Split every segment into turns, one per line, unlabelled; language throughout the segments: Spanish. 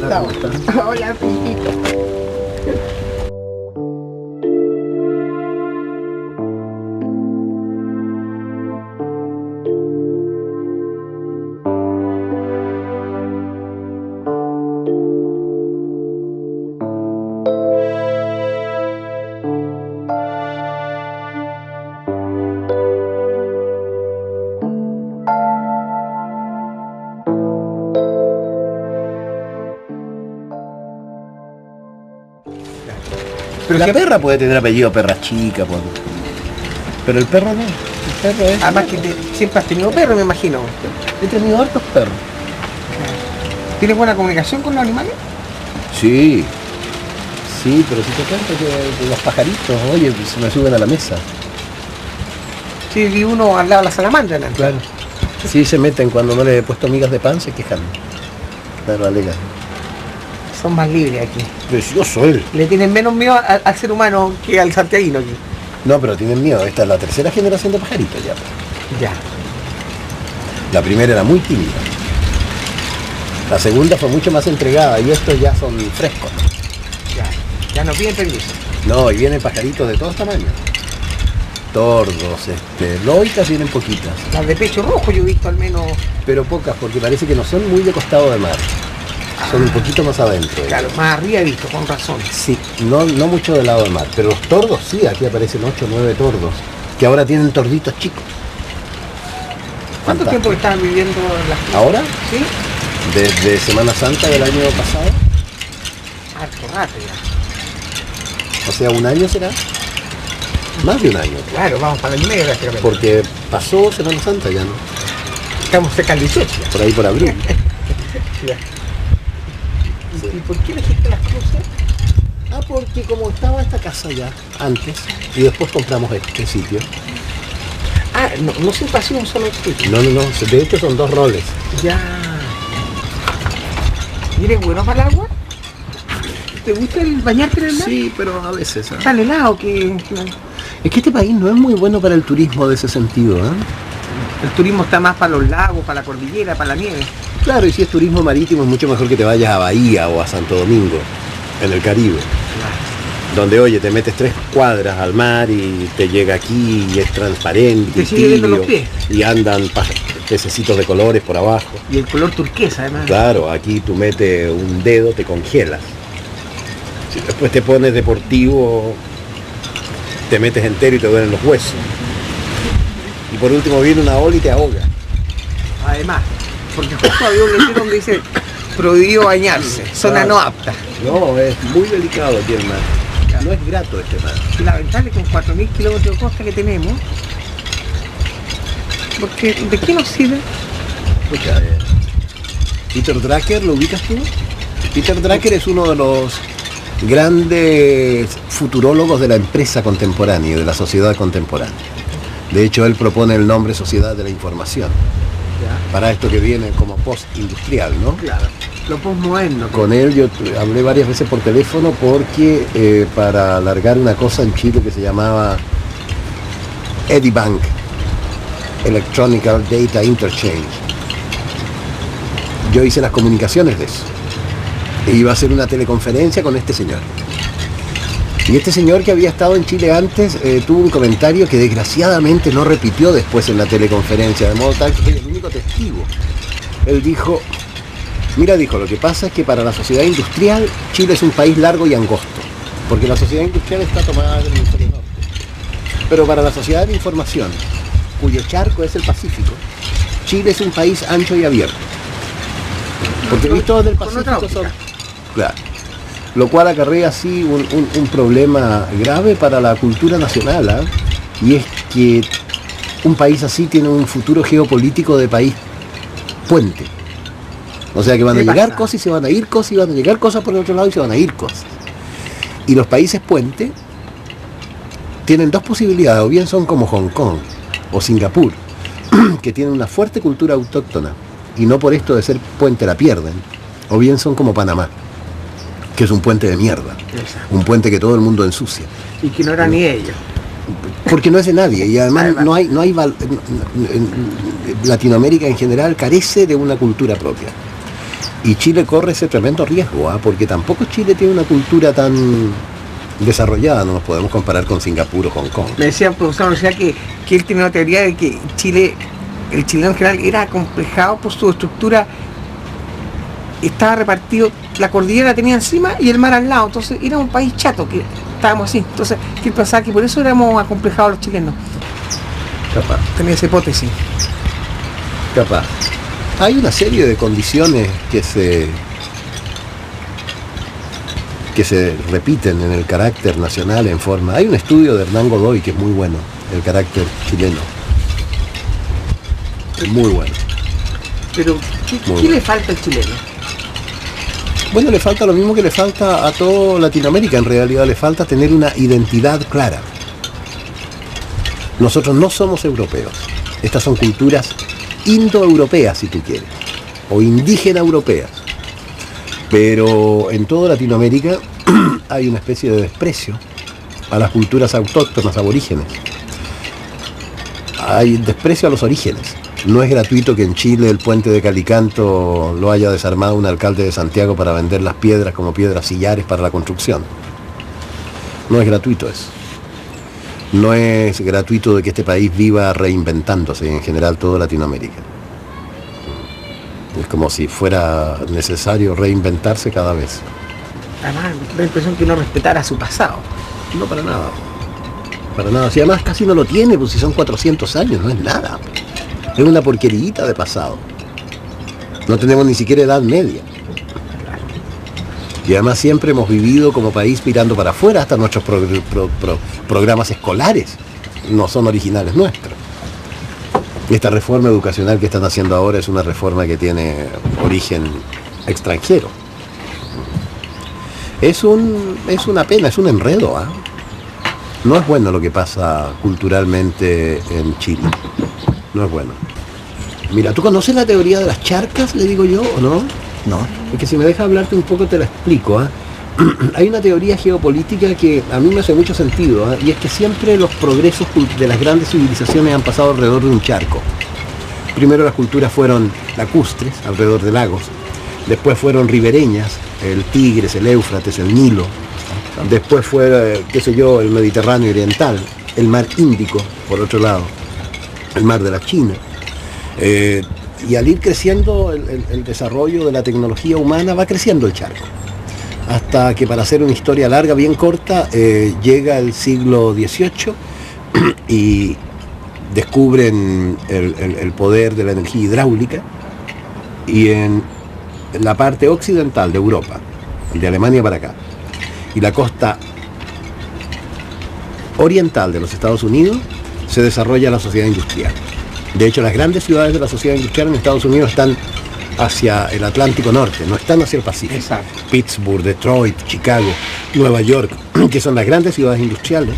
Gustavo.
Hola, Pijito.
Pero la perra puede tener apellido Perra Chica, pero el perro no. El perro es...
Además que siempre has tenido perro, me imagino.
He tenido hartos perros.
¿Tienes buena comunicación con los animales?
Sí. Sí, pero si te cuento que los pajaritos, oye, se me suben a la mesa.
Sí, vi uno al lado de la salamandra, ¿no?
Claro. Sí, se meten cuando no les he puesto migas de pan, se quejan. Pero alega.
Son más libres aquí.
Precioso él.
Le tienen menos miedo al ser humano que al santiaguino aquí.
No, pero tienen miedo. Esta es la tercera generación de pajaritos ya.
Ya.
La primera era muy tímida. La segunda fue mucho más entregada y estos ya son frescos.
Ya no piden permiso.
No, y vienen pajaritos de todos tamaños. Tordos, loicas vienen poquitas.
Las de pecho rojo yo he visto al menos.
Pero pocas, porque parece que no son muy de costado de mar. Son un poquito más adentro.
Claro, más arriba he visto, con razón.
Sí, no mucho del lado del mar. Pero los tordos sí, aquí aparecen 8 o 9 tordos. Que ahora tienen torditos chicos.
¿Cuánto tiempo estaban viviendo en las...
¿Ahora?
Sí.
Desde Semana Santa del año pasado.
Harto rato ya.
O sea, ¿un año será? Más de un año.
Claro, vamos para el medio prácticamente.
Porque pasó Semana Santa ya, ¿no?
Estamos cerca del 18 ya.
Por ahí por abril.
Ya. ¿Y por qué elegiste las cruces?
Ah, porque como estaba esta casa ya antes y después compramos este sitio.
Ah, no siempre ha sido un solo sitio.
No, de hecho son 2 roles.
Ya. ¿Y eres bueno para el agua? ¿Te gusta bañarte en el mar?
Sí, pero a veces.
Tan helado que...
Es que este país no es muy bueno para el turismo de ese sentido, ¿eh?
El turismo está más para los lagos, para la cordillera, para la nieve.
Claro, y si es turismo marítimo es mucho mejor que te vayas a Bahía o a Santo Domingo, en el Caribe. Donde, oye, te metes 3 cuadras al mar y te llega aquí y es transparente.
Y te sigue viendo los pies.
Y andan pececitos de colores por abajo.
Y el color turquesa, además.
Claro, aquí tú metes un dedo, te congelas. Si después te pones deportivo, te metes entero y te duelen los huesos. Y por último viene una ola y te ahoga.
Además, porque justo había un letrero donde dice prohibido bañarse, zona no apta.
No, es muy delicado aquí el mar. No es grato este mar.
Y lamentable con 4.000 kilómetros de costa que tenemos, porque ¿de qué nos sirve?
Escucha, Peter Drucker, ¿lo ubicas tú? Peter Drucker es uno de los grandes futurólogos de la empresa contemporánea y de la sociedad contemporánea. De hecho, él propone el nombre Sociedad de la Información. Ya. Para esto que viene como post-industrial, ¿no?
Claro, lo postmoderno.
Con él yo hablé varias veces por teléfono porque para alargar una cosa en Chile que se llamaba EDIBank, Electronic Data Interchange. Yo hice las comunicaciones de eso. E iba a hacer una teleconferencia con este señor. Y este señor que había estado en Chile antes tuvo un comentario que desgraciadamente no repitió después en la teleconferencia, de modo tal que es el único testigo. Él dijo, mira, dijo, lo que pasa es que para la sociedad industrial Chile es un país largo y angosto, porque la sociedad industrial está tomada del hemisferio norte. Pero para la sociedad de información, cuyo charco es el Pacífico, Chile es un país ancho y abierto. Porque vistos del Pacífico son... Claro. Lo cual acarrea así un problema grave para la cultura nacional, ¿eh? Y es que un país así tiene un futuro geopolítico de país puente. O sea que van a llegar cosas y se van a ir cosas, y van a llegar cosas por el otro lado y se van a ir cosas. Y los países puente tienen 2 posibilidades, o bien son como Hong Kong o Singapur, que tienen una fuerte cultura autóctona y no por esto de ser puente la pierden, o bien son como Panamá, que es un puente de mierda. Exacto. Un puente que todo el mundo ensucia.
Y que no era ni ellos.
Porque no es de nadie, y además Latinoamérica en general carece de una cultura propia. Y Chile corre ese tremendo riesgo, porque tampoco Chile tiene una cultura tan desarrollada, no nos podemos comparar con Singapur o Hong Kong.
Me decía el profesor de la universidad que él tiene una teoría de que Chile, el chileno en general, era acomplejado por su estructura, estaba repartido, la cordillera la tenía encima y el mar al lado, entonces era un país chato, que estábamos así, entonces que él pensaba que por eso éramos acomplejados los chilenos.
Capaz.
Tenía esa hipótesis.
Capaz. Hay una serie de condiciones que se repiten en el carácter nacional en forma. Hay un estudio de Hernán Godoy que es muy bueno, el carácter chileno. Es muy bueno.
Pero, ¿qué le falta al chileno?
Bueno, le falta lo mismo que le falta a toda Latinoamérica, en realidad le falta tener una identidad clara. Nosotros no somos europeos. Estas son culturas indoeuropeas, si tú quieres, o indígena europeas. Pero en toda Latinoamérica hay una especie de desprecio a las culturas autóctonas, aborígenes. Hay desprecio a los orígenes. No es gratuito que en Chile el puente de Calicanto lo haya desarmado un alcalde de Santiago para vender las piedras como piedras sillares para la construcción. No es gratuito eso. No es gratuito de que este país viva reinventándose, en general toda Latinoamérica. Es como si fuera necesario reinventarse cada vez.
Además, me da la impresión que no respetara su pasado.
No, para nada. Para nada. Si además casi no lo tiene, pues si son 400 años, no es nada. Es una porquerita de pasado. No tenemos ni siquiera edad media. Y además siempre hemos vivido como país mirando para afuera, hasta nuestros programas escolares no son originales nuestros. Esta reforma educacional que están haciendo ahora es una reforma que tiene origen extranjero. Es una pena, es un enredo. No es bueno lo que pasa culturalmente en Chile. No es bueno. Mira, ¿tú conoces la teoría de las charcas, le digo yo, o no?
No.
Es que si me dejas hablarte un poco te la explico. Hay una teoría geopolítica que a mí me hace mucho sentido, y es que siempre los progresos de las grandes civilizaciones han pasado alrededor de un charco. Primero las culturas fueron lacustres, alrededor de lagos. Después fueron ribereñas, el Tigris, el Éufrates, el Nilo. Después fue, el Mediterráneo oriental, el mar Índico, por otro lado, el mar de la China. Y al ir creciendo el desarrollo de la tecnología humana, va creciendo el charco. Hasta que, para hacer una historia larga, bien corta, llega el siglo XVIII y descubren el poder de la energía hidráulica, y en la parte occidental de Europa, de Alemania para acá, y la costa oriental de los Estados Unidos, se desarrolla la sociedad industrial. De hecho, las grandes ciudades de la sociedad industrial en Estados Unidos están hacia el Atlántico Norte, no están hacia el Pacífico.
Exacto.
Pittsburgh, Detroit, Chicago, Nueva York, que son las grandes ciudades industriales,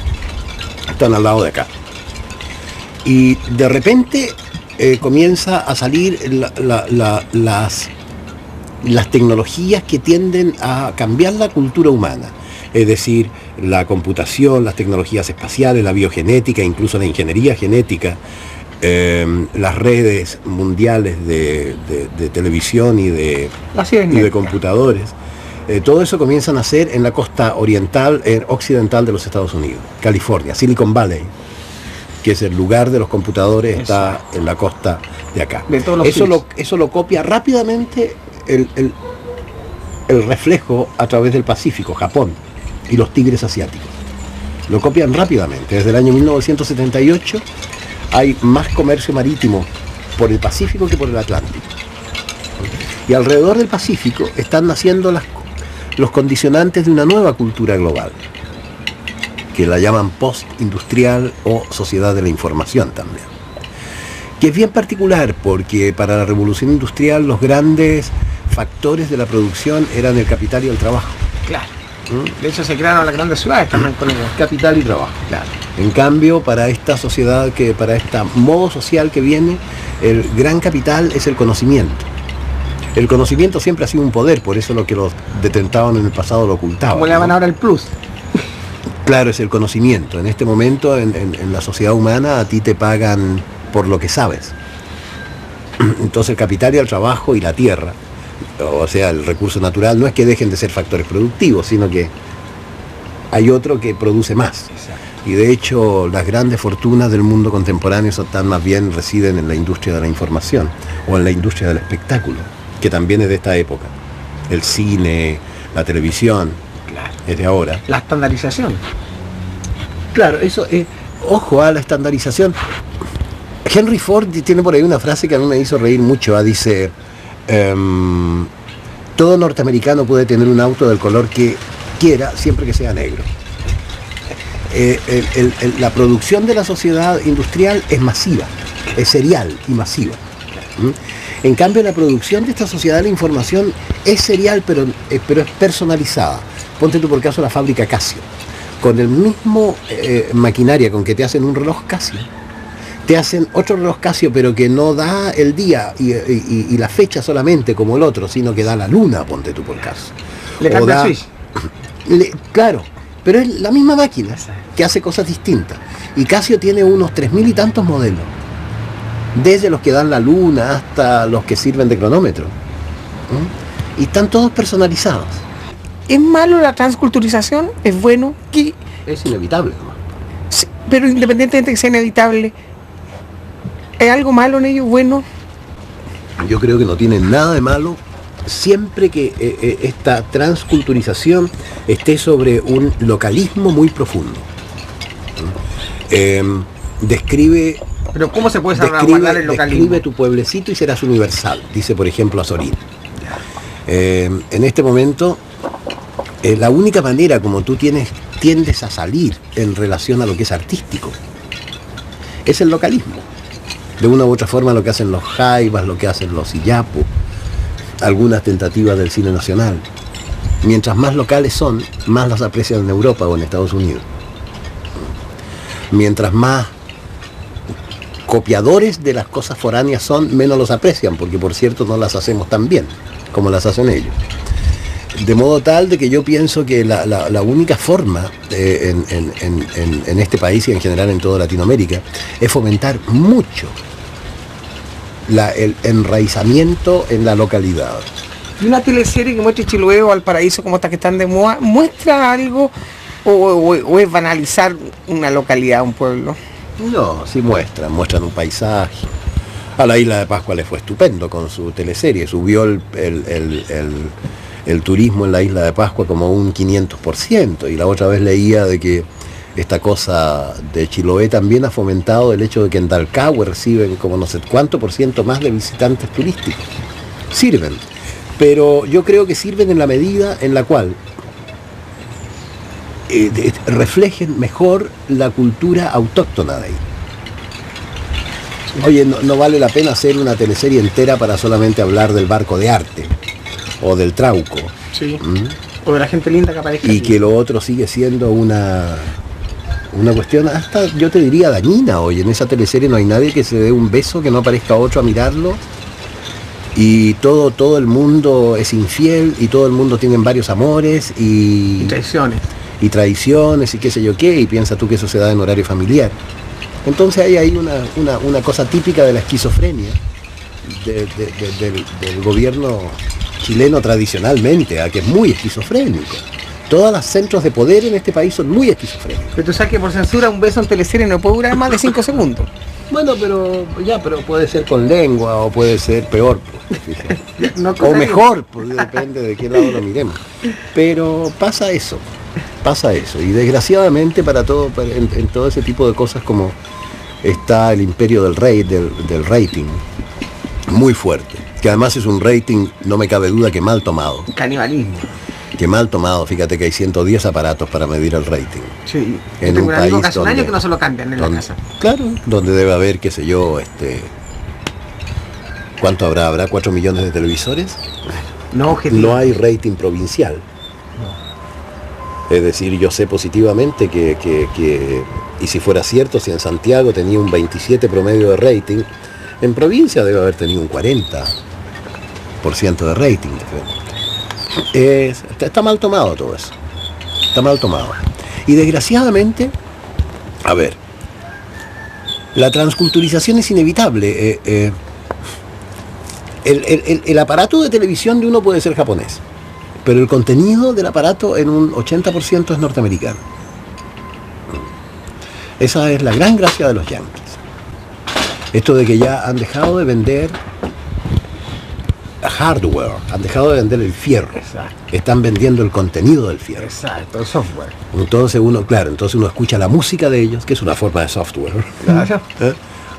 están al lado de acá. Y de repente comienza a salir las tecnologías que tienden a cambiar la cultura humana. Es decir, la computación, las tecnologías espaciales, la biogenética, incluso la ingeniería genética, las redes mundiales de televisión y de computadores. Todo eso comienza a nacer en la costa occidental de los Estados Unidos, California, Silicon Valley, que es el lugar de los computadores, está en la costa de acá. Eso lo copia rápidamente el reflejo a través del Pacífico, Japón y los tigres asiáticos. Lo copian rápidamente. Desde el año 1978 hay más comercio marítimo por el Pacífico que por el Atlántico. Y alrededor del Pacífico están naciendo los condicionantes de una nueva cultura global, que la llaman post-industrial o sociedad de la información también. Que es bien particular porque para la revolución industrial los grandes factores de la producción eran el capital y el trabajo.
Claro. De hecho se crearon las grandes ciudades también con ellos.
Capital y trabajo.
Claro.
En cambio, para esta sociedad, para este modo social que viene, el gran capital es el conocimiento. El conocimiento siempre ha sido un poder, por eso lo que los detentaban en el pasado lo ocultaban.
¿Cómo le llaman ahora el plus?
Claro, es el conocimiento. En este momento, en la sociedad humana, a ti te pagan por lo que sabes. Entonces el capital y el trabajo y la tierra o sea, el recurso natural, no es que dejen de ser factores productivos, sino que hay otro que produce más. Y de hecho, las grandes fortunas del mundo contemporáneo más bien residen en la industria de la información o en la industria del espectáculo, que también es de esta época. El cine, la televisión,
Claro.
es de ahora.
La estandarización.
Claro, eso es, ojo a la estandarización. Henry Ford tiene por ahí una frase que a mí me hizo reír mucho, dice, todo norteamericano puede tener un auto del color que quiera, siempre que sea negro. La producción de la sociedad industrial es masiva, es serial y masiva. En cambio, la producción de esta sociedad de la información es serial, pero es personalizada. Ponte tú por caso la fábrica Casio. Con el mismo maquinaria con que te hacen un reloj Casio, te hacen otro reloj Casio, pero que no da el día y la fecha solamente como el otro, sino que da la luna, ponte tú por caso.
Le cambia switch.
Claro, pero es la misma máquina que hace cosas distintas. Y Casio tiene unos 3.000 y tantos modelos, desde los que dan la luna hasta los que sirven de cronómetro. Y están todos personalizados.
¿Es malo la transculturización? ¿Es bueno? ¿Qué?
Es inevitable, ¿no?
Sí, pero independientemente de que sea inevitable, ¿hay algo malo en ello? ¿Bueno?
Yo creo que no tiene nada de malo siempre que esta transculturización esté sobre un localismo muy profundo. Describe...
Pero ¿cómo se puede salvaguardar el localismo?
Describe tu pueblecito y serás universal, dice por ejemplo Azorín. En este momento, la única manera como tú tiendes a salir en relación a lo que es artístico es el localismo. De una u otra forma lo que hacen los Jaivas, lo que hacen los Iyapu, algunas tentativas del cine nacional. Mientras más locales son, más las aprecian en Europa o en Estados Unidos. Mientras más copiadores de las cosas foráneas son, menos los aprecian, porque por cierto no las hacemos tan bien como las hacen ellos. De modo tal de que yo pienso que la única forma en este país y en general en toda Latinoamérica es fomentar mucho el enraizamiento en la localidad.
¿Y una teleserie que muestre Chiloé o Valparaíso como estas que están de moda, muestra algo o es banalizar una localidad, un pueblo?
No, sí muestran un paisaje. A la Isla de Pascua le fue estupendo con su teleserie, subió el turismo en la Isla de Pascua como un 500%, y la otra vez leía de que esta cosa de Chiloé también ha fomentado el hecho de que en Dalcahue reciben como no sé cuánto por ciento más de visitantes turísticos. Sirven, pero yo creo que sirven en la medida en la cual reflejen mejor la cultura autóctona de ahí. Oye, no vale la pena hacer una teleserie entera para solamente hablar del barco de arte o del trauco.
Sí. O de la gente linda que aparezca.
Y que lo otro sigue siendo una cuestión hasta, yo te diría, dañina. Hoy en esa teleserie no hay nadie que se dé un beso que no aparezca otro a mirarlo. Y todo el mundo es infiel y todo el mundo tiene varios amores y
traiciones.
Y traiciones y qué sé yo qué, y piensa tú que eso se da en horario familiar. Entonces hay ahí una cosa típica de la esquizofrenia del gobierno chileno tradicionalmente, que es muy esquizofrénico. Todos los centros de poder en este país son muy esquizofrénicos.
Pero tú sabes que por censura un beso en teleserie no puede durar más de 5 segundos.
Bueno, pero puede ser con lengua o puede ser peor.
No,
o mejor, pues, depende de qué lado lo miremos. Pero pasa eso. Y desgraciadamente en todo ese tipo de cosas, como está el imperio del rating, muy fuerte, que además es un rating, no me cabe duda, que mal tomado.
Canibalismo.
Que mal tomado, fíjate que hay 110 aparatos para medir el rating.
Sí,
en un país
que hace un año que no se lo cambian en la casa.
Claro, donde debe haber, qué sé yo, ¿cuánto habrá? ¿Habrá 4 millones de televisores? No hay rating provincial. Es decir, yo sé positivamente que y si fuera cierto, si en Santiago tenía un 27 promedio de rating, en provincia debe haber tenido un 40% de rating. Está mal tomado todo eso. Está mal tomado. Y desgraciadamente, a ver, la transculturización es inevitable. El aparato de televisión de uno puede ser japonés, pero el contenido del aparato en un 80% es norteamericano. Esa es la gran gracia de los yankees. Esto de que ya han dejado de vender hardware, han dejado de vender el fierro.
Exacto.
Están vendiendo el contenido del fierro.
Exacto, el software.
Entonces uno escucha la música de ellos, que es una forma de software.
Claro.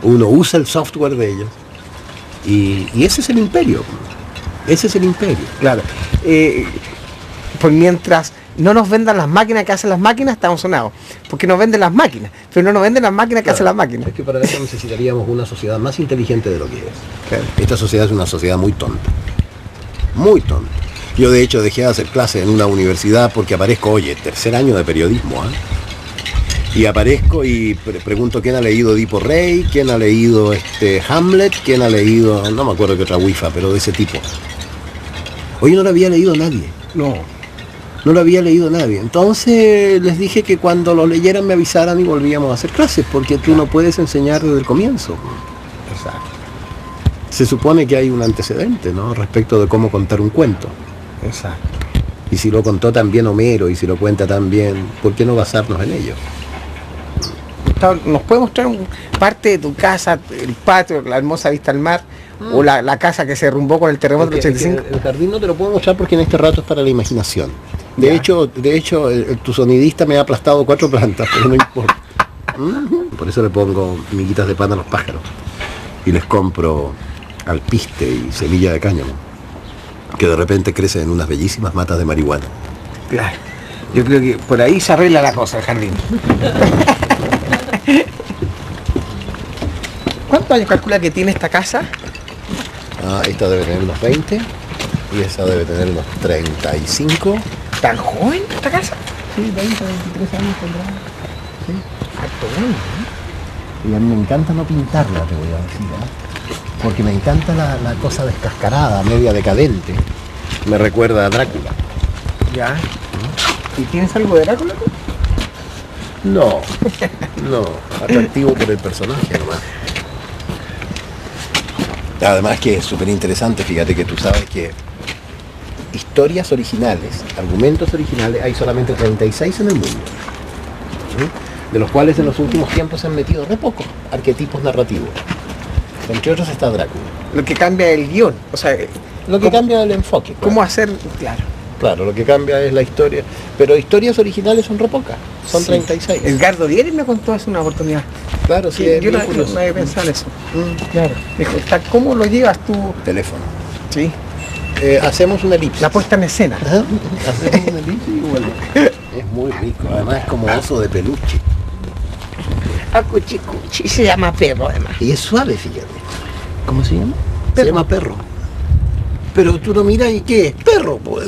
Uno usa el software de ellos. Y ese es el imperio. Ese es el imperio.
Claro. Pues mientras no nos vendan las máquinas que hacen las máquinas, estamos sonados. Porque nos venden las máquinas, pero no nos venden las máquinas que hacen las máquinas.
Es que para eso necesitaríamos una sociedad más inteligente de lo que es.
Claro.
Esta sociedad es una sociedad muy tonta. Muy tonta. Yo de hecho dejé de hacer clases en una universidad porque aparezco, oye, tercer año de periodismo, ¿eh? Y aparezco y pregunto quién ha leído Edipo Rey, quién ha leído Hamlet, quién ha leído, no me acuerdo qué otra wifa, pero de ese tipo. Oye, no lo había leído nadie. No lo había leído nadie. Entonces les dije que cuando lo leyeran me avisaran y volvíamos a hacer clases, porque tú no puedes enseñar desde el comienzo.
Exacto.
Se supone que hay un antecedente, ¿no? Respecto de cómo contar un cuento.
Exacto.
Y si lo contó tan bien Homero y si lo cuenta tan bien, ¿por qué no basarnos en ello?
Gustavo, ¿nos puedes mostrar parte de tu casa, el patio, la hermosa vista al mar, o la casa que se derrumbó con el terremoto del 85?
El jardín no te lo puedo mostrar porque en este rato es para la imaginación. De
Ya.
hecho, tu sonidista me ha aplastado 4 plantas, pero no importa. Por eso le pongo miguitas de pan a los pájaros. Y les compro alpiste y semilla de cáñamo, que de repente crecen en unas bellísimas matas de marihuana.
Claro. Yo creo que por ahí se arregla la cosa, el jardín. ¿Cuántos años calcula que tiene esta casa?
Esta debe tener unos 20 y esa debe tener unos 35.
¿Tan joven esta casa?
Sí, 20, 23 años tendrá. Sí.
Harto bueno, ¿eh?
Y a mí me encanta no pintarla, te voy a decir, porque me encanta la cosa descascarada, media decadente. Me recuerda a Drácula.
Ya. ¿Y tienes algo de Drácula?
No, atractivo por el personaje nomás. Además que es súper interesante, fíjate que tú sabes que historias originales, argumentos originales, hay solamente 36 en el mundo. De los cuales en los últimos tiempos se han metido re pocos arquetipos narrativos. Entre otros está Drácula.
Lo que cambia el guión, o sea,
Lo que cambia el enfoque. Claro.
cómo hacer, claro.
Claro, lo que cambia es la historia. Pero historias originales son re pocas, son
Sí.
36.
Edgardo Dieres me contó eso una oportunidad.
Claro, sí,
Sí,
es
yo
bien
no
curioso.
había pensado en eso. Claro. Dijo, ¿cómo lo llevas tú?
Teléfono.
Sí.
Hacemos una elipsis.
La puesta en escena.
Ajá. Hacemos una elipsis y bueno. Es muy rico, además es como oso de peluche.
Acuchicuchi, se llama perro además.
Y es suave, fíjate. ¿Cómo se llama? Se
Perro.
llama perro. Pero tú lo miras y ¿qué es? Perro, pues.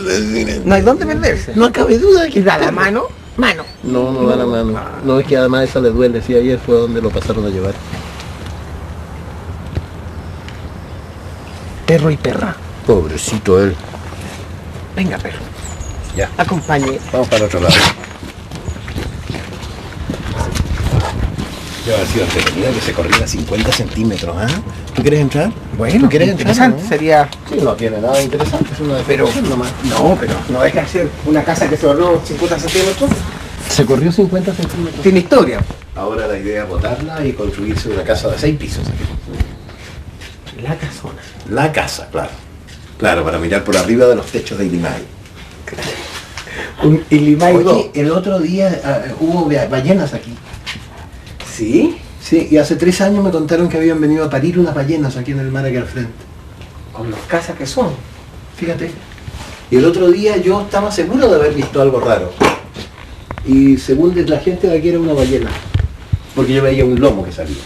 No hay dónde perderse.
No cabe duda que
Y da
es
la
perro.
mano, mano.
No, no da la mano. No, es que además esa le duele. Sí, ayer fue donde lo pasaron a llevar.
Perro y perra.
Pobrecito él.
Venga, perro.
Ya.
Acompañe.
Vamos para otro lado. Yo ha sido entretenido que se corriera 50 centímetros, ¿ah? ¿Tú quieres entrar?
Bueno,
¿Tú quieres entrar?
interesante
¿No?
sería.
Sí, no tiene nada interesante, es una
Pero,
definición nomás.
no, pero no deja de ser una casa que se ahorró 50 centímetros.
Se corrió 50 centímetros.
Tiene historia.
Ahora la idea es botarla y construirse una casa de 6 pisos.
La casona.
La casa, claro. Claro, para mirar por arriba de los techos de Ilimay.
Un Ilimay 2.
Oye, el otro día hubo ballenas aquí.
¿Sí?
Sí, y hace 3 años me contaron que habían venido a parir unas ballenas aquí en el mar aquí al frente.
Con las casas que son.
Fíjate. Y el otro día yo estaba seguro de haber visto algo raro. Y según la gente de aquí era una ballena. Porque yo veía un lomo que salía.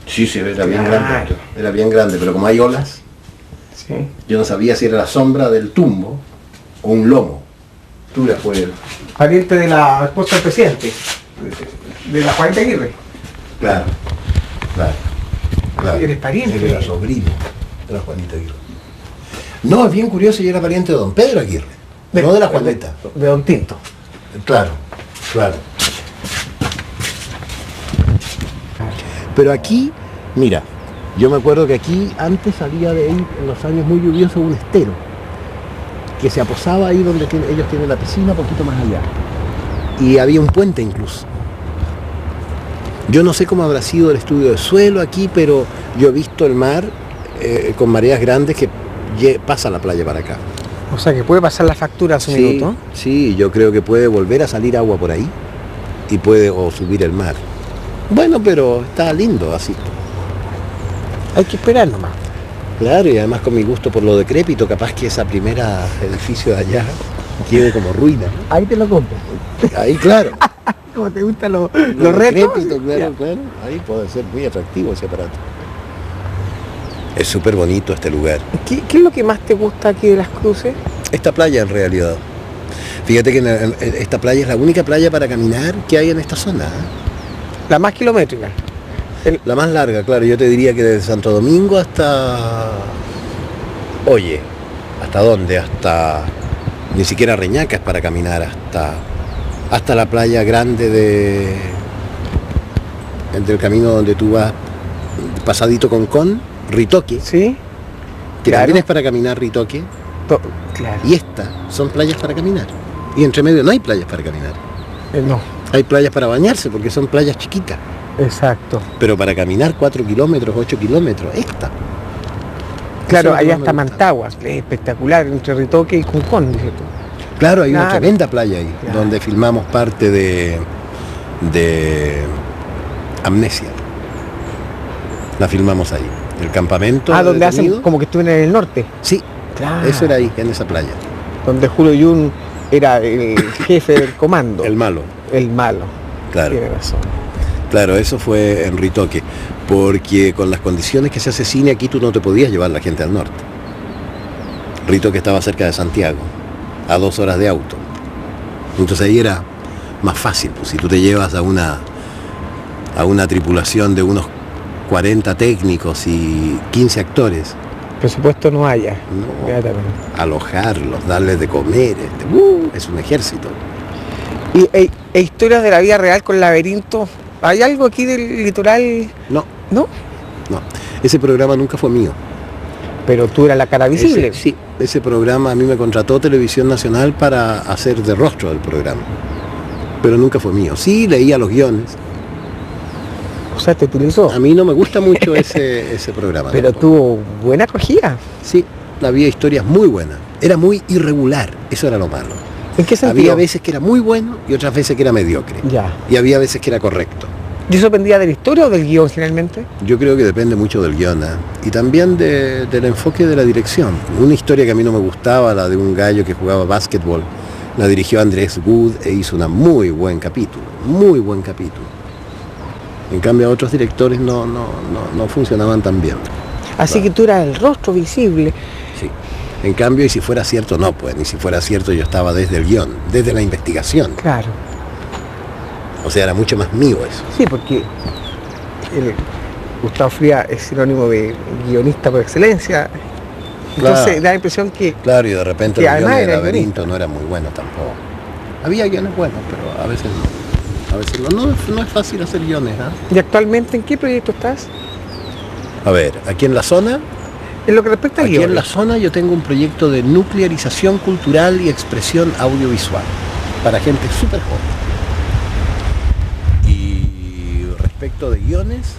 Sí, sí, era bien
Claro.
grande. Era bien grande, pero como hay olas,
Sí.
yo no sabía si era la sombra del tumbo o un lomo. Tú le fue.
Pariente de la esposa del presidente. De la Juanita Aguirre.
Claro, claro.
Eres pariente.
Él era sobrino de la Juanita Aguirre. No, es bien curioso, yo era pariente de don Pedro Aguirre, no de la Juanita.
De Don Tinto.
Claro, claro. Pero aquí, mira, Yo me acuerdo que aquí antes salía de ahí, en los años muy lluviosos, un estero que se aposaba ahí donde ellos tienen la piscina, poquito más allá. Y había un puente incluso. Yo no sé cómo habrá sido el estudio de suelo aquí, pero yo he visto el mar con mareas grandes que pasa la playa para acá.
O sea que puede pasar la factura a su minuto.
Sí, yo creo que puede volver a salir agua por ahí y puede o subir el mar. Bueno, pero está lindo así.
Hay que esperar nomás.
Claro, y además con mi gusto por lo decrépito, capaz que esa primera edificio de allá quede como ruina.
Ahí te lo compro.
Ahí, claro.
Como te gustan los
decrépito,
retos.
claro. Ahí puede ser muy atractivo ese aparato. Es súper bonito este lugar.
¿Qué es lo que más te gusta aquí de Las Cruces?
Esta playa en realidad. Fíjate que esta playa es la única playa para caminar que hay en esta zona.
La más kilométrica.
La más larga, claro, yo te diría que desde Santo Domingo hasta... Oye, ¿hasta dónde? Hasta... Ni siquiera Reñaca es para caminar, hasta la playa grande del camino donde tú vas, pasadito con Ritoque.
Sí.
Que
claro.
también es para caminar Ritoque.
Claro.
Y estas son playas para caminar. Y entre medio no hay playas para caminar.
No.
Hay playas para bañarse porque son playas chiquitas.
Exacto.
Pero para caminar 4 kilómetros, 8 kilómetros, esta.
Claro, allá está Mantagua, es espectacular, entre Ritoque y Concón, dices tú.
Claro, hay una tremenda playa ahí, donde filmamos parte de Amnesia. La filmamos ahí. El campamento.
Donde hacen como que estuvieron en el norte.
Sí, claro. Eso era ahí, en esa playa.
Donde Julio Yun era el jefe del comando.
El malo.
El malo.
Claro.
Tiene razón.
Claro, eso fue en Ritoque, porque con las condiciones que se hace cine aquí tú no te podías llevar la gente al norte. Ritoque estaba cerca de Santiago, a 2 horas de auto. Entonces ahí era más fácil, pues si tú te llevas a una tripulación de unos 40 técnicos y 15 actores.
Presupuesto no haya.
No, alojarlos, darles de comer, es un ejército.
¿Y historias de la vida real con laberintos? ¿Hay algo aquí del litoral?
No.
¿No?
No, ese programa nunca fue mío.
Pero tú eras la cara visible.
Ese programa a mí me contrató Televisión Nacional para hacer de rostro del programa. Pero nunca fue mío. Sí, leía los guiones.
O sea, te utilizó.
A mí no me gusta mucho ese programa.
Pero tuvo buena acogida.
Sí, había historias muy buenas. Era muy irregular, eso era lo malo.
¿En qué sentido?
Había veces que era muy bueno y otras veces que era mediocre.
Ya.
Y había veces que era correcto.
¿Y eso dependía de la historia o del guión generalmente?
Yo creo que depende mucho del guión, ¿eh? Y también del enfoque de la dirección. Una historia que a mí no me gustaba, la de un gallo que jugaba básquetbol, la dirigió Andrés Wood e hizo un muy buen capítulo. En cambio a otros directores no funcionaban tan bien.
Así que tú eras el rostro visible.
Sí. En cambio, y si fuera cierto, no, pues, ni si fuera cierto yo estaba desde el guión, desde la investigación.
Claro.
O sea, era mucho más mío eso.
Sí, porque Gustavo Fría es sinónimo de guionista por excelencia. Entonces
Claro.
da la impresión que...
Claro, y de repente
que
el guion
además
de
era
Laberinto
guionista.
no era muy bueno tampoco. Había guiones buenos, pero a veces no. A veces no es fácil hacer guiones, ¿ah?
¿Y actualmente en qué proyecto estás?
A ver, aquí en la zona,
En lo que respecta a
aquí en
guiones.
la zona yo tengo un proyecto de nuclearización cultural y expresión audiovisual para gente súper joven. Y respecto de guiones,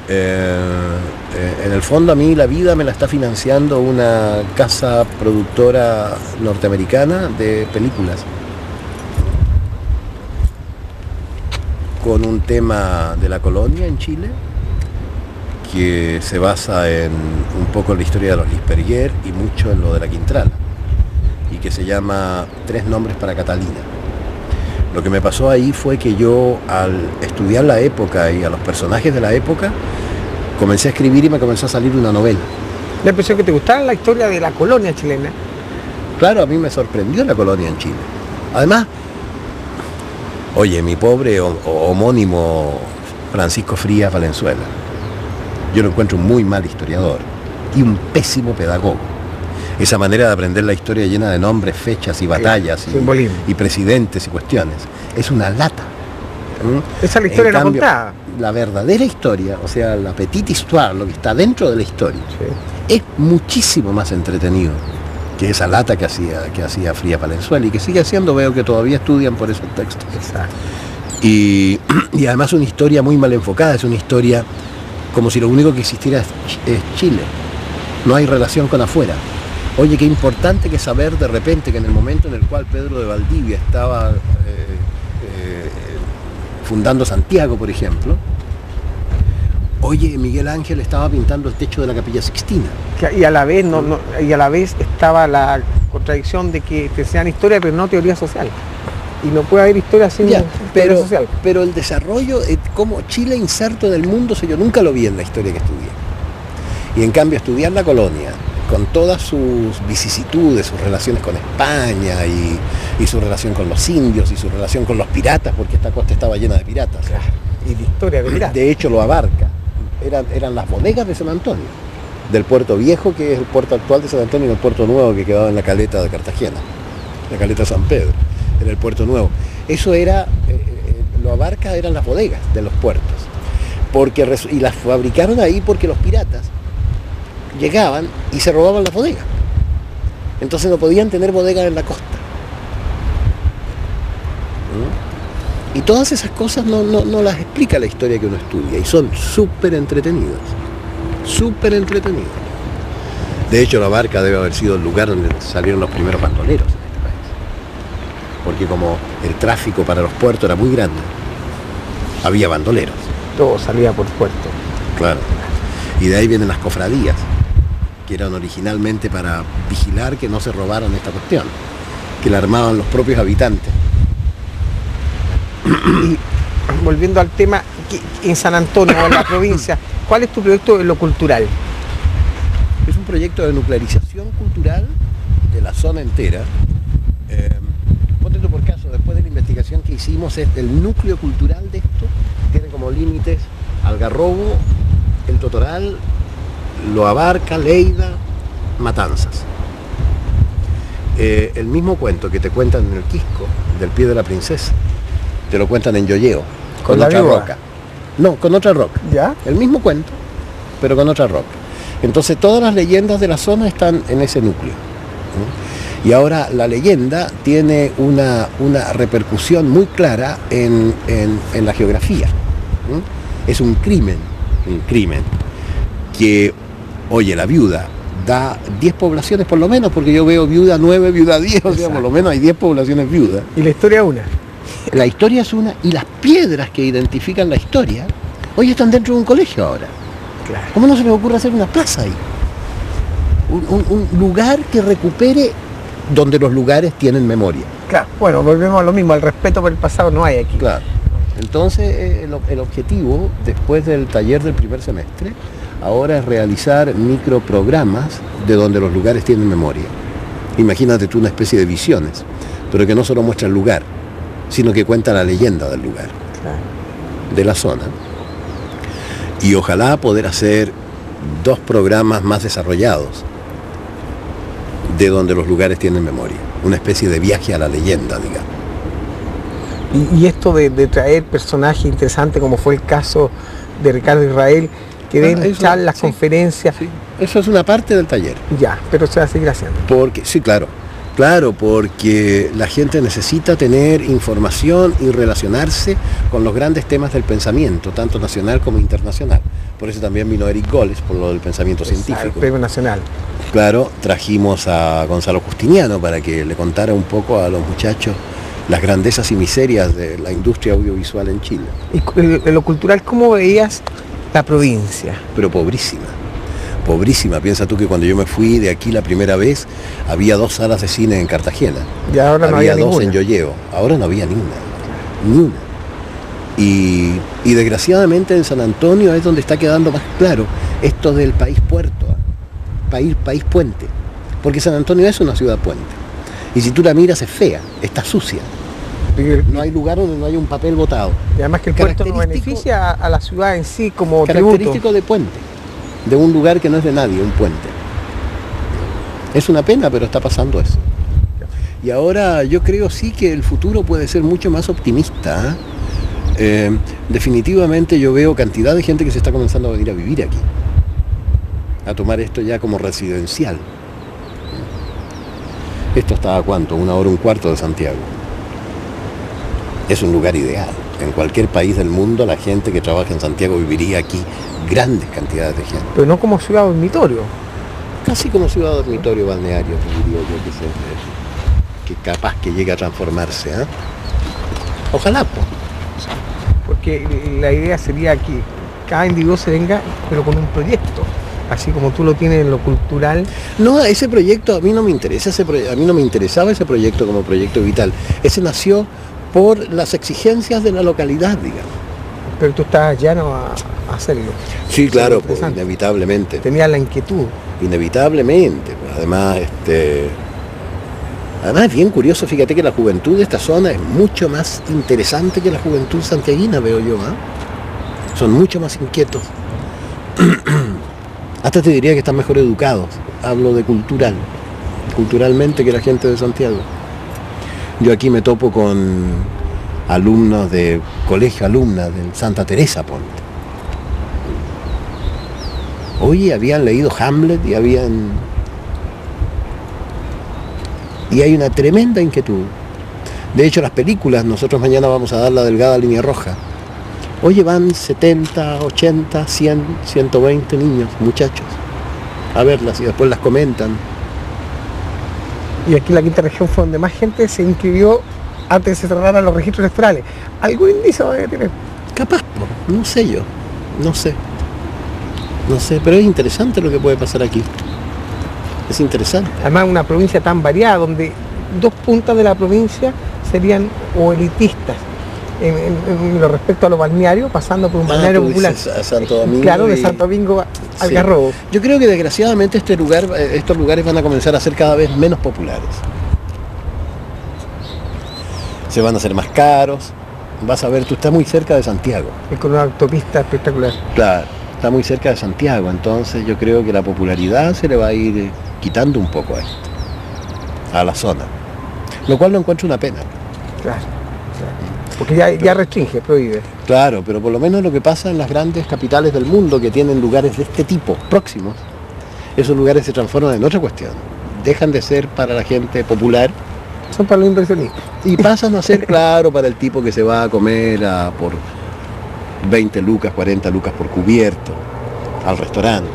en el fondo a mí la vida me la está financiando una casa productora norteamericana de películas con un tema de la colonia en Chile que se basa en un poco en la historia de los Lisperguer y mucho en lo de la Quintrala, y que se llama Tres nombres para Catalina. Lo que me pasó ahí fue que yo, al estudiar la época y a los personajes de la época, comencé a escribir y me comenzó a salir una novela.
La impresión que te gustaba la historia de la colonia chilena.
Claro, a mí me sorprendió la colonia en Chile. Además, oye, mi pobre homónimo Francisco Frías Valenzuela, yo lo encuentro un muy mal historiador y un pésimo pedagogo. Esa manera de aprender la historia llena de nombres, fechas y batallas
simbolismo.
y presidentes y cuestiones es una lata.
Esa es la historia no contada.
La verdadera historia, o sea, la petite histoire, lo que está dentro de la historia, es muchísimo más entretenido que esa lata que hacía Fría Palenzuela y que sigue haciendo. Veo que todavía estudian por esos textos.
Exacto.
Y además una historia muy mal enfocada, es una historia como si lo único que existiera es Chile. No hay relación con afuera. Oye, qué importante que saber de repente que en el momento en el cual Pedro de Valdivia estaba fundando Santiago, por ejemplo, oye, Miguel Ángel estaba pintando el techo de la Capilla Sixtina.
Y a la vez estaba la contradicción de que te enseñan historia pero no teoría social. Y no puede haber historia sin teoría social. Pero
el desarrollo, como Chile inserto en el mundo, yo nunca lo vi en la historia que estudié. Y en cambio estudiar la colonia, con todas sus vicisitudes, sus relaciones con España y su relación con los indios y su relación con los piratas, porque esta costa estaba llena de piratas.
Claro. Y de historia de piratas.
De hecho lo abarca. Eran las bodegas de San Antonio, del puerto viejo, que es el puerto actual de San Antonio, y el puerto nuevo que quedaba en la caleta de Cartagena, la caleta San Pedro, era el puerto nuevo. Eso era, lo abarca, eran las bodegas de los puertos, y las fabricaron ahí porque los piratas llegaban y se robaban las bodegas. Entonces no podían tener bodegas en la costa. Y todas esas cosas no las explica la historia que uno estudia y son súper entretenidas. Súper entretenidas. De hecho, la Barca debe haber sido el lugar donde salieron los primeros bandoleros en este país. Porque como el tráfico para los puertos era muy grande, había bandoleros.
Todo salía por puerto.
Claro. Y de ahí vienen las cofradías, que eran originalmente para vigilar que no se robaran esta cuestión, que la armaban los propios habitantes.
Y volviendo al tema, en San Antonio o en la provincia, ¿cuál es tu proyecto en lo cultural?
Es un proyecto de nuclearización cultural de la zona entera. Ponte tú por caso, después de la investigación que hicimos, el núcleo cultural de esto tiene como límites Algarrobo, El Totoral, lo abarca, Leida, Matanzas. El mismo cuento que te cuentan en el Quisco, del pie de la princesa, te lo cuentan en Yoyeo, con otra roca. No, con otra roca.
¿Ya?
El mismo cuento, pero con otra roca. Entonces todas las leyendas de la zona están en ese núcleo. Y ahora la leyenda tiene una repercusión muy clara en la geografía. Es un crimen que, oye, la viuda da 10 poblaciones por lo menos, porque yo veo viuda 9, viuda 10, o sea, por lo menos hay 10 poblaciones viudas.
¿Y la historia una?
La historia es una, y las piedras que identifican la historia, hoy están dentro de un colegio ahora.
Claro.
¿Cómo no se les ocurre hacer una plaza ahí? Un lugar que recupere donde los lugares tienen memoria.
Claro, bueno, volvemos a lo mismo, el respeto por el pasado no hay aquí.
Claro. Entonces el objetivo, después del taller del primer semestre, ahora es realizar microprogramas de donde los lugares tienen memoria. Imagínate tú una especie de visiones, pero que no solo muestra el lugar, sino que cuenta la leyenda del lugar,
claro,
de la zona. Y ojalá poder hacer 2 programas más desarrollados de donde los lugares tienen memoria. Una especie de viaje a la leyenda, digamos.
Y esto de traer personajes interesantes, como fue el caso de Ricardo Israel, que den charlas, sí, conferencias.
Sí. Eso es una parte del taller.
Ya, pero se va a seguir haciendo.
Porque, sí, claro. Claro, porque la gente necesita tener información y relacionarse con los grandes temas del pensamiento, tanto nacional como internacional. Por eso también vino Eric Goles, por lo del pensamiento científico.
El premio nacional.
Claro, trajimos a Gonzalo Justiniano para que le contara un poco a los muchachos las grandezas y miserias de la industria audiovisual en Chile.
Y en lo cultural, ¿cómo veías la provincia?
Pero pobrísima. Pobrísima. Piensa tú que cuando yo me fui de aquí la primera vez, había 2 salas de cine en Cartagena.
Y ahora no había
2
ninguna.
en Yoyeo. Ahora no había ni una. Y desgraciadamente en San Antonio es donde está quedando más claro esto del país puerto, país puente. Porque San Antonio es una ciudad puente. Y si tú la miras es fea, está sucia. No hay lugar donde no haya un papel botado.
Y además que el puerto no beneficia a la ciudad en sí como
característico
tributo.
De puente, de un lugar que no es de nadie, un puente. Es una pena, pero está pasando eso. Y ahora yo creo sí que el futuro puede ser mucho más optimista. definitivamente yo veo cantidad de gente que se está comenzando a venir a vivir aquí, a tomar esto ya como residencial. Esto está a ¿cuánto? 1 hora, 1/4 de Santiago. Es un lugar ideal. En cualquier país del mundo la gente que trabaja en Santiago viviría aquí, grandes cantidades de gente.
Pero no como ciudad dormitorio.
Casi como ciudad dormitorio balneario, diría yo, que capaz que llegue a transformarse. Ojalá, pues.
Porque la idea sería que cada individuo se venga, pero con un proyecto. Así como tú lo tienes en lo cultural.
No, ese proyecto a mí no me interesa, a mí no me interesaba ese proyecto como proyecto vital. Ese nació por las exigencias de la localidad, digamos.
Pero tú estás llano a hacerlo.
Sí, claro, pues, inevitablemente.
Tenías la inquietud.
Inevitablemente. Además, además es bien curioso, fíjate que la juventud de esta zona es mucho más interesante que la juventud santiaguina, veo yo. Son mucho más inquietos. Hasta te diría que están mejor educados. Hablo de culturalmente que la gente de Santiago. Yo aquí me topo con alumnos de colegio, alumnas del Santa Teresa, ponte. Oye, habían leído Hamlet y hay una tremenda inquietud. De hecho, las películas, nosotros mañana vamos a dar La Delgada Línea Roja. Oye, van 70, 80, 100, 120 niños, muchachos, a verlas y después las comentan.
Y aquí en la quinta región fue donde más gente se inscribió antes de se cerraran los registros electorales. ¿Algún indicio va a tener?
Capaz, no sé yo, no sé, pero es interesante lo que puede pasar aquí. Es interesante.
Además, una provincia tan variada, donde 2 puntas de la provincia serían o elitistas, en lo respecto a los balnearios, pasando por un balneario popular.
A Santo Domingo.
Claro, de Santo Domingo a Algarrobo.
Yo creo que desgraciadamente estos lugares van a comenzar a ser cada vez menos populares. Se van a hacer más caros. Vas a ver, tú estás muy cerca de Santiago.
Y con una autopista espectacular.
Claro, está muy cerca de Santiago, entonces yo creo que la popularidad se le va a ir quitando un poco a esto, a la zona. Lo cual lo encuentro una pena.
Claro. Porque ya restringe, prohíbe.
Claro, pero por lo menos lo que pasa en las grandes capitales del mundo que tienen lugares de este tipo, próximos, esos lugares se transforman en otra cuestión. Dejan de ser para la gente popular.
Son para los inversionistas.
Y pasan a ser, claro, para el tipo que se va a comer por 20 lucas, 40 lucas por cubierto, al restaurante.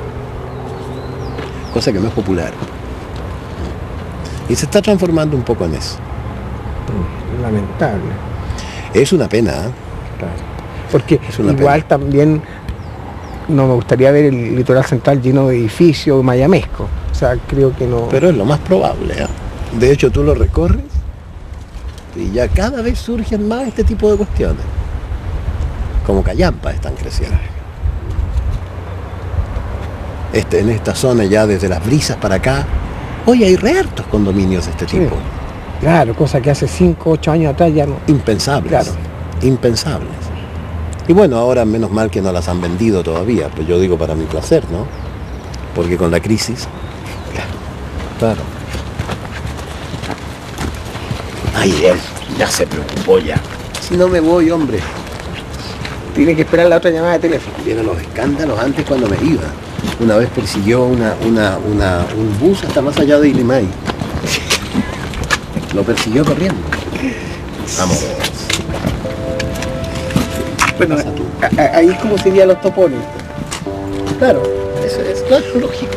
Cosa que no es popular. Y se está transformando un poco en eso.
Lamentable.
Es una pena,
Claro. Porque igual
pena.
También no me gustaría ver el litoral central lleno de edificios mayamescos. O sea, creo que no.
Pero es lo más probable. De hecho, tú lo recorres y ya cada vez surgen más este tipo de cuestiones. Como callampas están creciendo. En esta zona ya desde Las Brisas para acá, hoy hay re hartos condominios de este tipo.
Claro, cosa que hace 5, 8 años atrás ya no.
Impensables.
Claro.
Impensables. Y bueno, ahora menos mal que no las han vendido todavía, pues yo digo para mi placer, ¿no? Porque con la crisis. Claro. Ay, él ya se preocupó ya. Si no me voy, hombre.
Tiene que esperar la otra llamada de teléfono.
Vieron los escándalos antes cuando me iba. Una vez persiguió un bus hasta más allá de Ilimay. Lo persiguió corriendo. Vamos.
Bueno, ahí es como serían los topones.
Claro, eso es lógico.